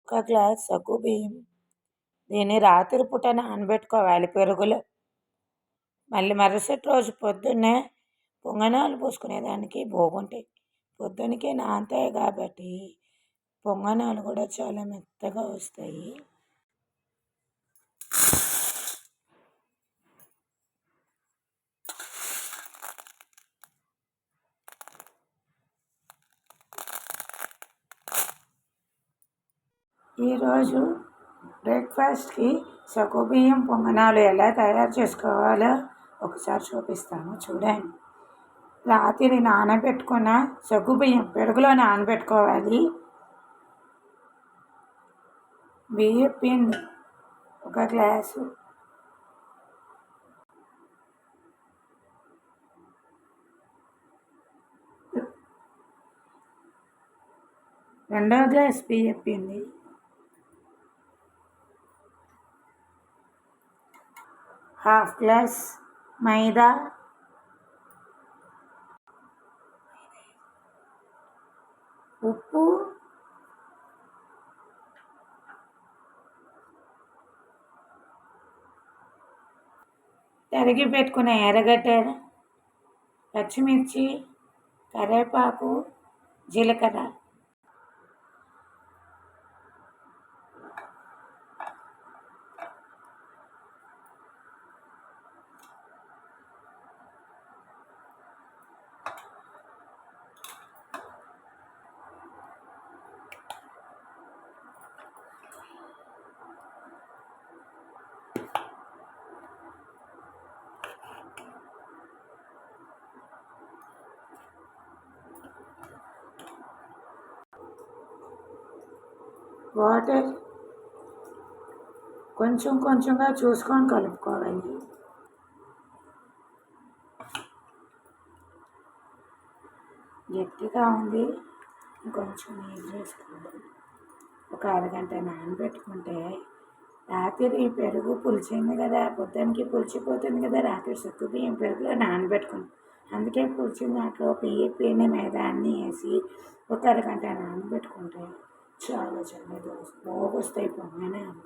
ఒక గ్లాస్ సగ్గుబియ్యం. దీన్ని రాత్రి పూట నానబెట్టుకోవాలి పెరుగులో. మళ్ళీ మరుసటి రోజు పొద్దున్నే పొంగనాలు పోసుకునేదానికి బాగుంటాయి. పొద్దునకే నానతాయి కాబట్టి పొంగనాలు కూడా చాలా మెత్తగా వస్తాయి. ఈరోజు బ్రేక్ఫాస్ట్కి సగ్గుబియ్యం పొంగనాలు ఎలా తయారు చేసుకోవాలో ఒకసారి చూపిస్తాను చూడండి. రాత్రి నానబెట్టుకున్న సగ్గుబియ్యం పెరుగులో నానబెట్టుకోవాలి. బియ్యం పిండి 1 గ్లాసు, రెండో గ్లాస్ బియ్యం పిండి, 1/2 గ్లాస్ మైదా, ఉప్పు, తరిగి పెట్టుకున్న ఎర్రగడ్డ, పచ్చిమిర్చి, కరివేపాకు, జీలకర్ర. వాటర్ కొంచెం కొంచెంగా చూసుకొని కలుపుకోవాలి. గట్టిగా ఉంది, కొంచెం నీళ్ళు వేసుకోవాలి. ఒక అరగంట నానబెట్టుకుంటే రాత్రి పెరుగు పులిచింది కదా, పొద్దున్నకి పులిచిపోతుంది కదా. రాత్రి సగ్గుబియ్యం పెరుగులో నానబెట్టుకుని అందుకే పులిచిన దాంట్లో బియ్యం పిండి మీద అన్నీ వేసి ఒక అరగంట నానబెట్టుకుంటే చాలా చాలా బాగొస్తాయి పొంగనాలు.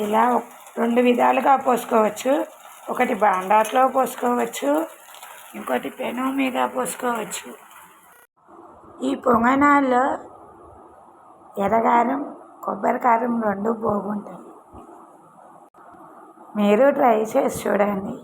ఇలా 2 విధాలుగా పోసుకోవచ్చు. ఒకటి బాండాట్లో పోసుకోవచ్చు, ఇంకోటి పెనం మీద పోసుకోవచ్చు. ఈ పొంగనాల్లో ఎర్రకారం, కొబ్బరి కారం 2 బాగుంటాయి. మీరు ట్రై చేసి చూడండి.